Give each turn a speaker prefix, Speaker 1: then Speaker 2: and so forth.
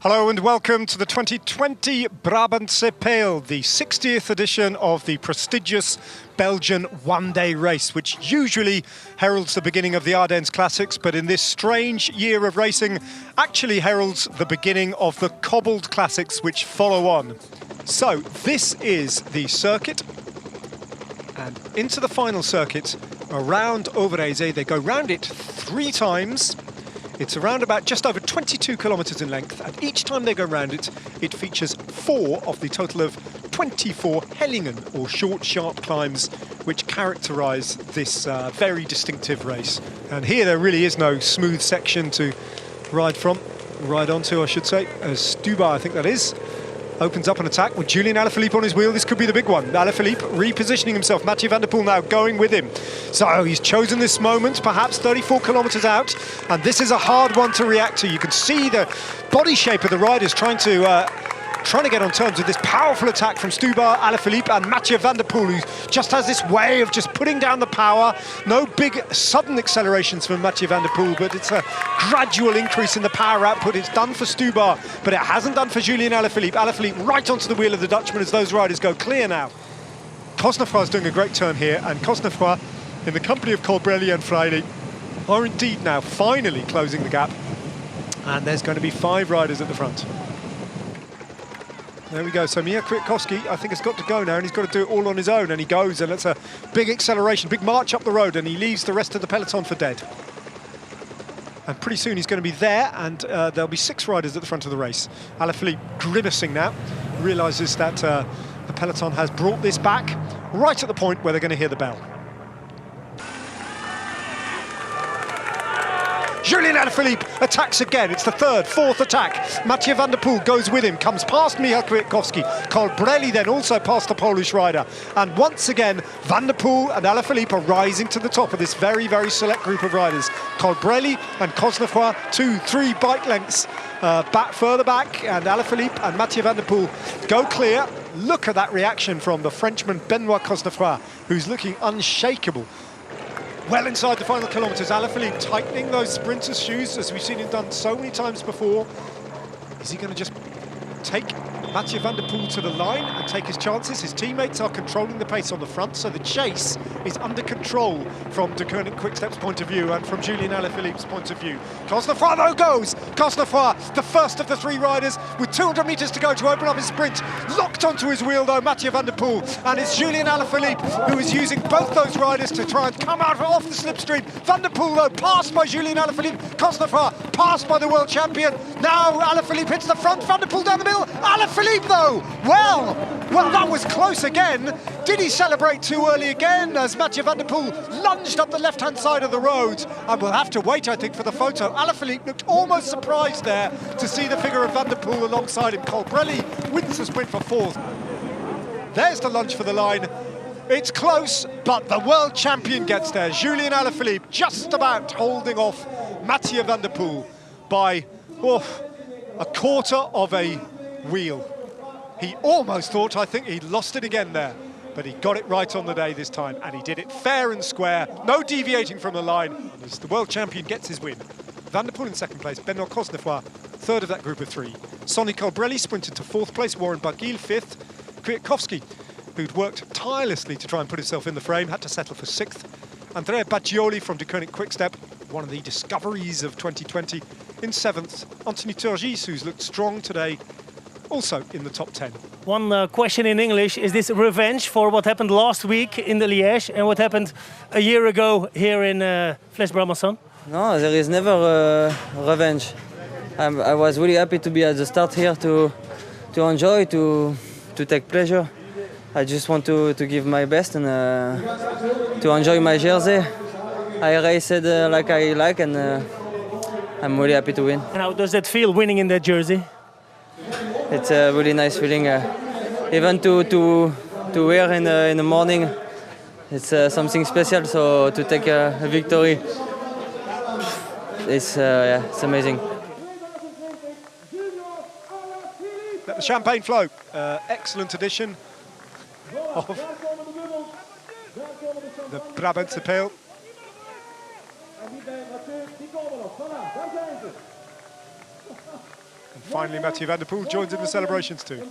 Speaker 1: Hello and welcome to the 2020 Brabantse Pijl, the 60th edition of the prestigious Belgian one-day race, which usually heralds the beginning of the Ardennes Classics, but in this strange year of racing actually heralds the beginning of the cobbled classics which follow on. So this is the circuit, and into the final circuit around Overijse. They go round it 3 times. It's around about just over 22 kilometres in length, and each time they go round it, it features 4 of the total of 24 hellingen, or short, sharp climbs, which characterise this very distinctive race. And here there really is no smooth section to ride onto, I should say, as Stuba, I think that is, opens up an attack with Julian Alaphilippe on his wheel. This could be the big one. Alaphilippe repositioning himself. Mathieu van der Poel now going with him. So he's chosen this moment, perhaps 34 kilometres out, and this is a hard one to react to. You can see the body shape of the riders trying to get on terms with this powerful attack from Stuba, Alaphilippe and Mathieu van der Poel, who just has this way of just putting down the power. No big sudden accelerations from Mathieu van der Poel, but it's a gradual increase in the power output. It's done for Stuba, but it hasn't done for Julian Alaphilippe. Alaphilippe right onto the wheel of the Dutchman as those riders go clear now. Cosnefroid is doing a great turn here, and Cosnefroid, in the company of Colbrelli and Freire, are indeed now finally closing the gap. And there's going to be 5 riders at the front. There we go, so Michał Kwiatkowski, I think, has got to go now, and he's got to do it all on his own, and he goes, and it's a big acceleration, big march up the road, and he leaves the rest of the peloton for dead. And pretty soon he's going to be there, and there'll be 6 riders at the front of the race. Alaphilippe grimacing now, realises that the peloton has brought this back right at the point where they're going to hear the bell. Julian Alaphilippe attacks again. It's the 3rd, 4th attack. Mathieu van der Poel goes with him, comes past Michał Kwiatkowski. Colbrelli then also past the Polish rider. And once again, van der Poel and Alaphilippe are rising to the top of this very, very select group of riders. Colbrelli and Cosnefroid, 2, 3 bike lengths further back, and Alaphilippe and Mathieu van der Poel go clear. Look at that reaction from the Frenchman Benoit Cosnefroid, who's looking unshakable. Well inside the final kilometres, Alaphilippe tightening those sprinter's shoes, as we've seen him done so many times before. Is he going to just take Mathieu van der Poel to the line and take his chances? His teammates are controlling the pace on the front, so the chase is under control from De Koning Quickstep's point of view and from Julian Alaphilippe's point of view. Cosnefroid though goes! Cosnefroid, the first of the 3 riders, with 200 metres to go to open up his sprint. Locked onto his wheel though, Mathieu van der Poel, and it's Julian Alaphilippe who is using both those riders to try and come out off the slipstream. Van der Poel though, passed by Julian Alaphilippe. Cosnefroid, passed by the world champion. Now Alaphilippe hits the front, Van der Poel down the middle. Alaphilippe though, well, that was close again. Did he celebrate too early again as Mathieu van der Poel lunged up the left-hand side of the road? And we'll have to wait, I think, for the photo. Alaphilippe looked almost surprised there to see the figure of van der Poel alongside him. Colbrelli wins the sprint for 4th. There's the lunge for the line. It's close, but the world champion gets there. Julian Alaphilippe just about holding off Mathieu van der Poel by a quarter of a wheel. He almost thought, I think, he'd lost it again there, but he got it right on the day this time, and he did it fair and square, no deviating from the line, as the world champion gets his win. Van der Poel in 2nd place, Benoit Cosnefroid, 3rd of that group of 3. Sonny Colbrelli sprinted to 4th place, Warren Barguil 5th. Kwiatkowski, who'd worked tirelessly to try and put himself in the frame, had to settle for 6th. Andrea Baggioli from De Koning Quickstep, one of the discoveries of 2020, in 7th. Anthony Turgis, who's looked strong today, also in the top 10.
Speaker 2: One question in English: is this revenge for what happened last week in the Liège and what happened a year ago here in Flesch-Brabançon?
Speaker 3: No, there is never revenge. I was really happy to be at the start here to enjoy, to take pleasure. I just want to give my best and to enjoy my jersey. I raced like I like, and I'm really happy to win.
Speaker 2: And how does that feel, winning in that jersey?
Speaker 3: It's a really nice feeling. Even to wear in the morning, it's something special. So to take a victory, it's amazing.
Speaker 1: Let the champagne flow. Excellent edition of the Brabantse Pijl. And finally, Mathieu van der Poel joins in the celebrations too.